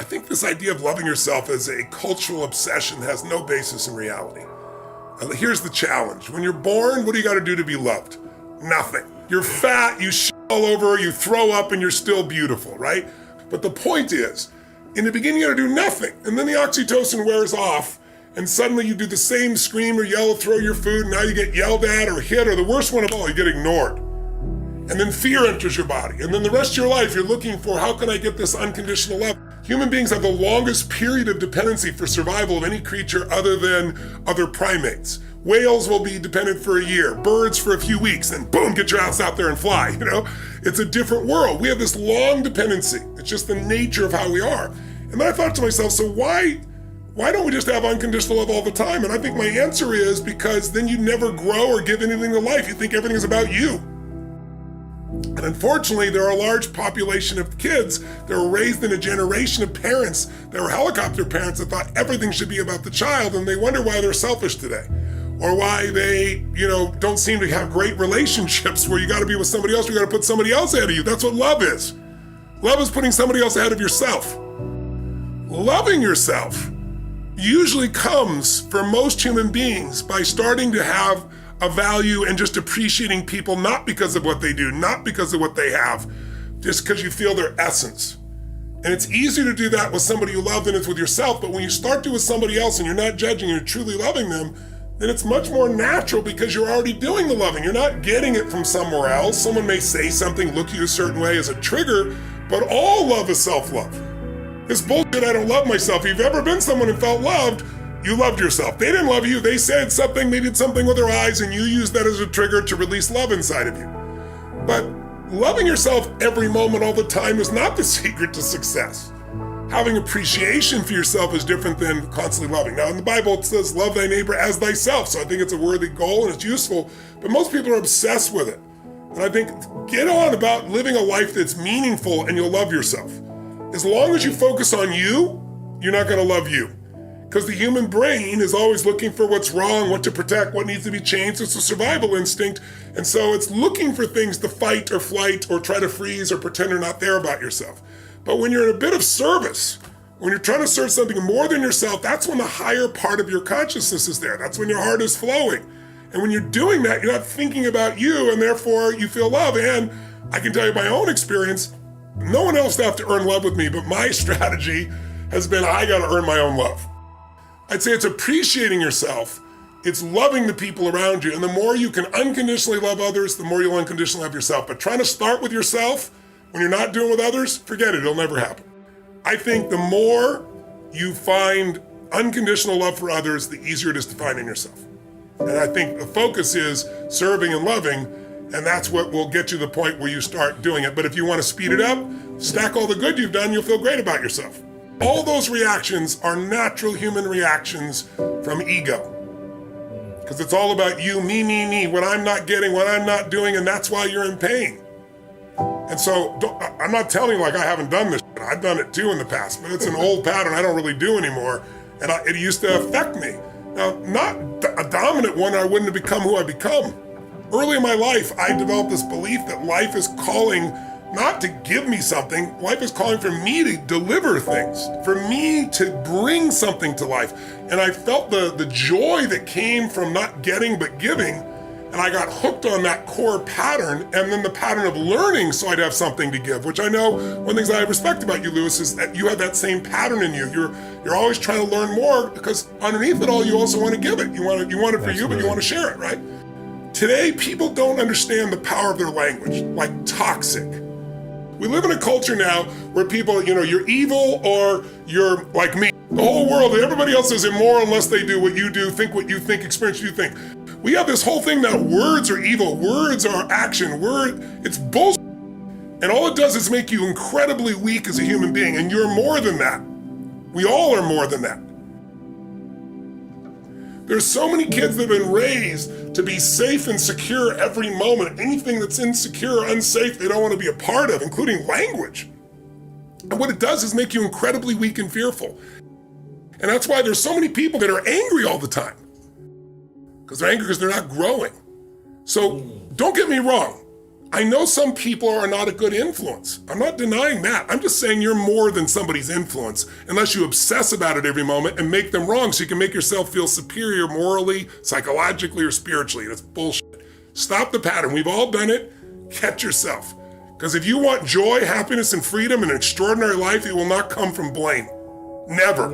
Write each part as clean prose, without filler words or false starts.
I think this idea of loving yourself as a cultural obsession has no basis in reality. Here's the challenge. When you're born, what do you got to do to be loved? Nothing. You're fat, you shit all over, you throw up, and you're still beautiful, right? But the point is, in the beginning, you got to do nothing. And then the oxytocin wears off, and suddenly you do the same, scream or yell, throw your food, and now you get yelled at or hit, or the worst one of all, you get ignored. And then fear enters your body. And then the rest of your life, you're looking for, how can I get this unconditional love? Human beings have the longest period of dependency for survival of any creature other than other primates. Whales will be dependent for a year, birds for a few weeks, and boom, get your ass out there and fly, you know? It's a different world. We have this long dependency. It's just the nature of how we are. And then I thought to myself, so why don't we just have unconditional love all the time? And I think my answer is because then you never grow or give anything to life. You think everything is about you. And unfortunately, there are a large population of kids that were raised in a generation of parents that were helicopter parents that thought everything should be about the child, and they wonder why they're selfish today. Or why they, don't seem to have great relationships where you gotta be with somebody else, you gotta put somebody else ahead of you. That's what love is. Love is putting somebody else ahead of yourself. Loving yourself usually comes for most human beings by starting to have a value and just appreciating people, not because of what they do, not because of what they have, just because you feel their essence. And it's easier to do that with somebody you love than it's with yourself, but when you start to with somebody else and you're not judging, you're truly loving them, then it's much more natural because you're already doing the loving. You're not getting it from somewhere else. Someone may say something, look at you a certain way as a trigger, but all love is self-love. This bullshit, I don't love myself. If you've ever been someone who felt loved, you loved yourself. They didn't love you. They said something, maybe it's something with their eyes, and you used that as a trigger to release love inside of you. But loving yourself every moment, all the time, is not the secret to success. Having appreciation for yourself is different than constantly loving. Now, in the Bible, it says, love thy neighbor as thyself. So I think it's a worthy goal and it's useful, but most people are obsessed with it. And I think get on about living a life that's meaningful and you'll love yourself. As long as you focus on you, you're not gonna love you. Because the human brain is always looking for what's wrong, what to protect, what needs to be changed. It's a survival instinct. And so it's looking for things to fight or flight or try to freeze or pretend you're not there about yourself. But when you're in a bit of service, when you're trying to serve something more than yourself, that's when the higher part of your consciousness is there. That's when your heart is flowing. And when you're doing that, you're not thinking about you, and therefore you feel love. And I can tell you my own experience, no one else will have to earn love with me, but my strategy has been I gotta earn my own love. I'd say it's appreciating yourself. It's loving the people around you. And the more you can unconditionally love others, the more you'll unconditionally love yourself. But trying to start with yourself when you're not doing with others, forget it, it'll never happen. I think the more you find unconditional love for others, the easier it is to find in yourself. And I think the focus is serving and loving, and that's what will get you to the point where you start doing it. But if you want to speed it up, stack all the good you've done, you'll feel great about yourself. All those reactions are natural human reactions from ego. Because it's all about you, me, what I'm not getting, what I'm not doing, and that's why you're in pain. And so I'm not telling you like I haven't done this. I've done it too in the past, but it's an old pattern I don't really do anymore. And it used to affect me. Now, not a dominant one, I wouldn't have become who I've become. Early in my life, I developed this belief that life is calling not to give me something, life is calling for me to deliver things, for me to bring something to life. And I felt the joy that came from not getting but giving, and I got hooked on that core pattern, and then the pattern of learning so I'd have something to give, which I know one of the things I respect about you, Lewis, is that you have that same pattern in you. You're always trying to learn more because underneath it all, you also want to give it. You want it for you, but you want to share it, right? Today, people don't understand the power of their language, like toxic. We live in a culture now where people, you're evil or you're like me. The whole world, everybody else is immoral unless they do what you do, think what you think, experience what you think. We have this whole thing that words are evil, words are action, it's bullshit. And all it does is make you incredibly weak as a human being, and you're more than that. We all are more than that. There's so many kids that have been raised to be safe and secure every moment. Anything that's insecure or unsafe, they don't want to be a part of, including language. And what it does is make you incredibly weak and fearful. And that's why there's so many people that are angry all the time. Because they're angry because they're not growing. So don't get me wrong. I know some people are not a good influence. I'm not denying that. I'm just saying you're more than somebody's influence unless you obsess about it every moment and make them wrong so you can make yourself feel superior morally, psychologically, or spiritually. That's bullshit. Stop the pattern. We've all done it. Catch yourself. Because if you want joy, happiness, and freedom and an extraordinary life, it will not come from blame. Never.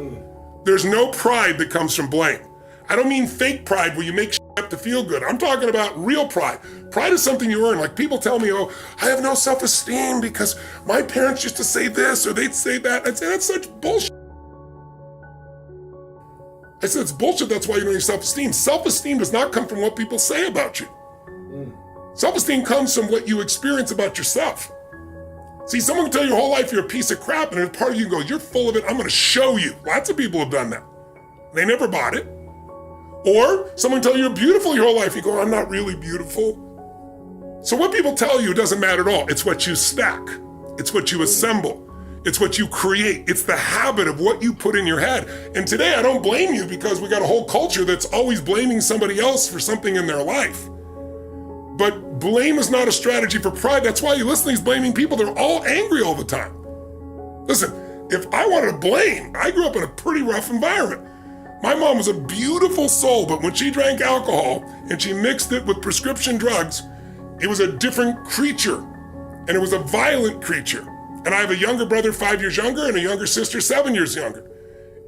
There's no pride that comes from blame. I don't mean fake pride where you make shit up to feel good. I'm talking about real pride. Pride is something you earn. Like people tell me, oh, I have no self-esteem because my parents used to say this or they'd say that. I'd say that's such bullshit. I said it's bullshit, that's why you don't have self-esteem. Self-esteem does not come from what people say about you. Self-esteem comes from what you experience about yourself. See, someone can tell you your whole life you're a piece of crap, and a part of you go, you're full of it, I'm gonna show you. Lots of people have done that. They never bought it. Or someone can tell you you're beautiful your whole life, you go, I'm not really beautiful. So what people tell you doesn't matter at all. It's what you stack. It's what you assemble. It's what you create. It's the habit of what you put in your head. And today I don't blame you because we got a whole culture that's always blaming somebody else for something in their life. But blame is not a strategy for pride. That's why you listen to these blaming people. They're all angry all the time. Listen, if I wanted to blame, I grew up in a pretty rough environment. My mom was a beautiful soul, but when she drank alcohol and she mixed it with prescription drugs, it was a different creature. And it was a violent creature. And I have a younger brother 5 years younger and a younger sister 7 years younger.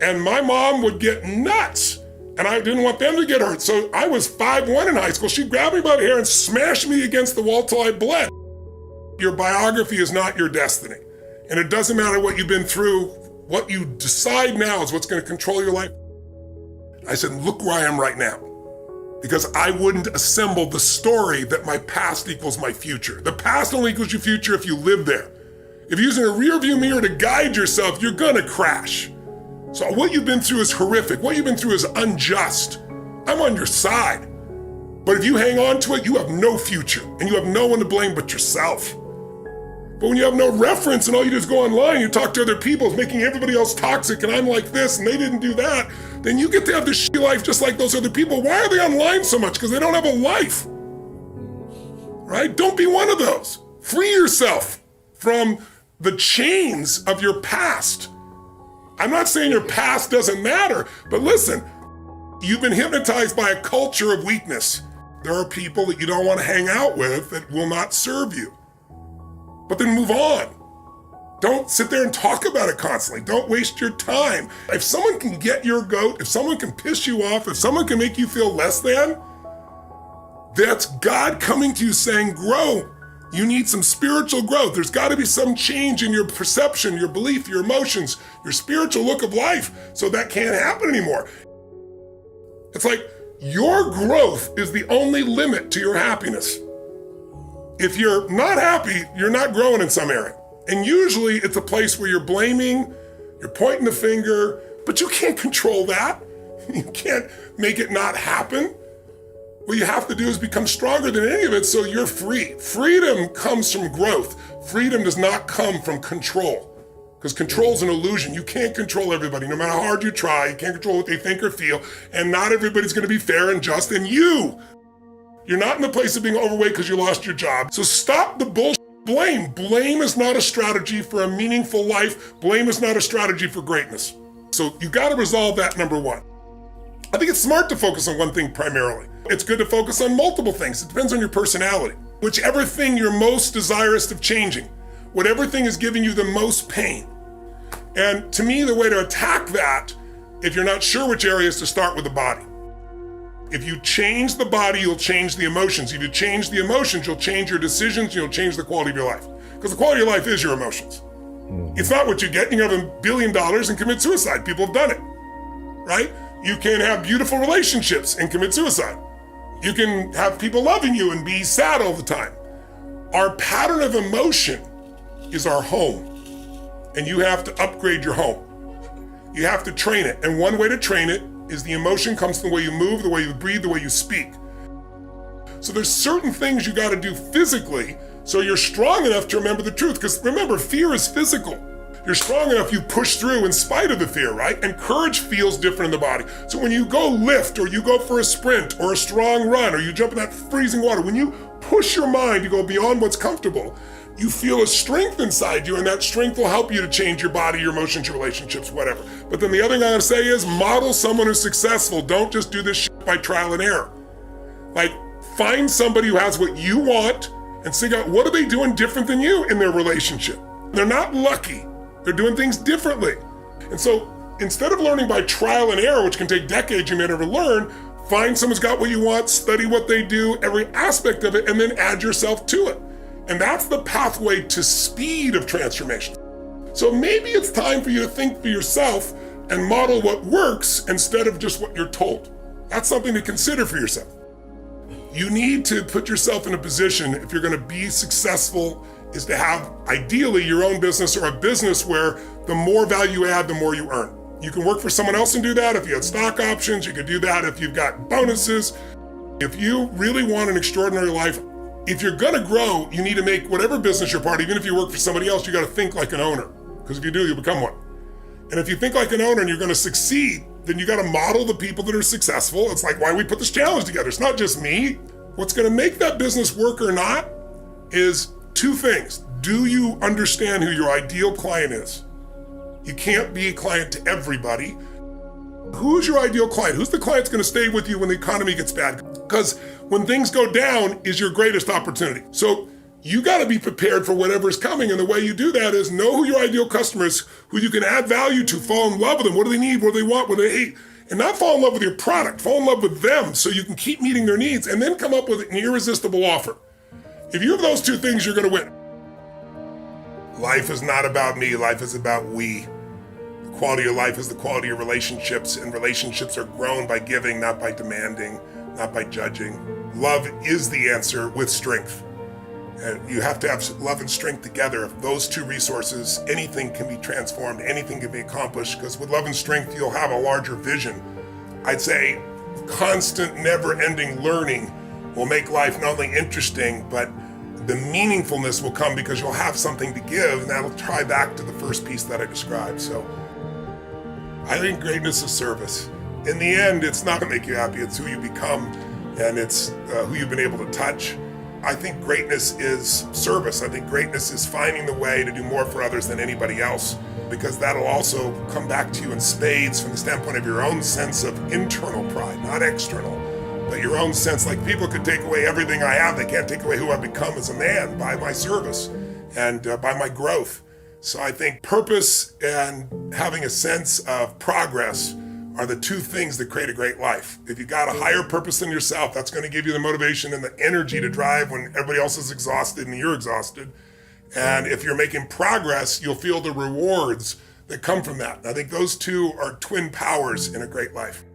And my mom would get nuts. And I didn't want them to get hurt. So I was 5'1" in high school. She grabbed me by the hair and smashed me against the wall till I bled. Your biography is not your destiny. And it doesn't matter what you've been through. What you decide now is what's going to control your life. I said, look where I am right now. Because I wouldn't assemble the story that my past equals my future. The past only equals your future if you live there. If you're using a rear view mirror to guide yourself, you're gonna crash. So what you've been through is horrific. What you've been through is unjust. I'm on your side. But if you hang on to it, you have no future and you have no one to blame but yourself. But when you have no reference and all you do is go online, you talk to other people, making everybody else toxic and I'm like this and they didn't do that, then you get to have this shitty life just like those other people. Why are they online so much? Because they don't have a life, right? Don't be one of those. Free yourself from the chains of your past. I'm not saying your past doesn't matter, but listen, you've been hypnotized by a culture of weakness. There are people that you don't want to hang out with that will not serve you. But then move on. Don't sit there and talk about it constantly. Don't waste your time. If someone can get your goat, if someone can piss you off, if someone can make you feel less than, that's God coming to you saying, grow. You need some spiritual growth. There's got to be some change in your perception, your belief, your emotions, your spiritual look of life, so that can't happen anymore. It's like your growth is the only limit to your happiness. If you're not happy, you're not growing in some area. And usually it's a place where you're blaming, you're pointing the finger, but you can't control that. You can't make it not happen. What you have to do is become stronger than any of it so you're free. Freedom comes from growth. Freedom does not come from control. Because control is an illusion. You can't control everybody. No matter how hard you try, you can't control what they think or feel. And not everybody's going to be fair and just. And you're not in the place of being overweight because you lost your job. So stop the bullshit. Blame. Blame is not a strategy for a meaningful life. Blame is not a strategy for greatness. So you got to resolve that, number one. I think it's smart to focus on one thing primarily. It's good to focus on multiple things. It depends on your personality. Whichever thing you're most desirous of changing, whatever thing is giving you the most pain. And to me, the way to attack that, if you're not sure which area, is to start with the body. If you change the body, you'll change the emotions. If you change the emotions, you'll change your decisions, you'll change the quality of your life. Because the quality of your life is your emotions. It's not what you get. You can have $1 billion and commit suicide. People have done it, right? You can have beautiful relationships and commit suicide. You can have people loving you and be sad all the time. Our pattern of emotion is our home. And you have to upgrade your home. You have to train it. And one way to train it is the emotion comes from the way you move, the way you breathe, the way you speak. So there's certain things you got to do physically so you're strong enough to remember the truth. Because remember, fear is physical. You're strong enough, you push through in spite of the fear, right? And courage feels different in the body. So when you go lift, or you go for a sprint, or a strong run, or you jump in that freezing water, when you push your mind to go beyond what's comfortable, you feel a strength inside you, and that strength will help you to change your body, your emotions, your relationships, whatever. But then the other thing I gotta say is model someone who's successful. Don't just do this shit by trial and error. Like, find somebody who has what you want and figure out what are they doing different than you in their relationship. They're not lucky. They're doing things differently. And so instead of learning by trial and error, which can take decades, you may never learn, find someone who's got what you want, study what they do, every aspect of it, and then add yourself to it. And that's the pathway to speed of transformation. So maybe it's time for you to think for yourself and model what works instead of just what you're told. That's something to consider for yourself. You need to put yourself in a position, if you're gonna be successful, is to have ideally your own business, or a business where the more value you add, the more you earn. You can work for someone else and do that. If you have stock options, you can do that. If you've got bonuses, if you really want an extraordinary life, if you're gonna grow, you need to make whatever business you're part of, even if you work for somebody else, you gotta think like an owner. Because if you do, you become one. And if you think like an owner and you're gonna succeed, then you gotta model the people that are successful. It's like why we put this challenge together. It's not just me. What's gonna make that business work or not is two things. Do you understand who your ideal client is? You can't be a client to everybody. Who's your ideal client? Who's the client that's gonna stay with you when the economy gets bad? Because when things go down is your greatest opportunity. So you gotta be prepared for whatever's coming, and the way you do that is know who your ideal customer is, who you can add value to, fall in love with them. What do they need? What do they want? What do they hate? And not fall in love with your product, fall in love with them so you can keep meeting their needs, and then come up with an irresistible offer. If you have those two things, you're gonna win. Life is not about me, life is about we. The quality of life is the quality of relationships, and relationships are grown by giving, not by demanding, not by judging. Love is the answer with strength. And you have to have love and strength together. If those two resources, anything can be transformed, anything can be accomplished, because with love and strength, you'll have a larger vision. I'd say constant, never-ending learning will make life not only interesting, but the meaningfulness will come because you'll have something to give, and that'll tie back to the first piece that I described. So I think greatness is service. In the end, it's not gonna make you happy, it's who you become, and it's who you've been able to touch. I think greatness is service. I think greatness is finding the way to do more for others than anybody else, because that'll also come back to you in spades from the standpoint of your own sense of internal pride, not external, but your own sense. Like, people could take away everything I have, they can't take away who I've become as a man by my service and by my growth. So I think purpose and having a sense of progress are the two things that create a great life. If you got a higher purpose than yourself, that's gonna give you the motivation and the energy to drive when everybody else is exhausted and you're exhausted. And if you're making progress, you'll feel the rewards that come from that. And I think those two are twin powers in a great life.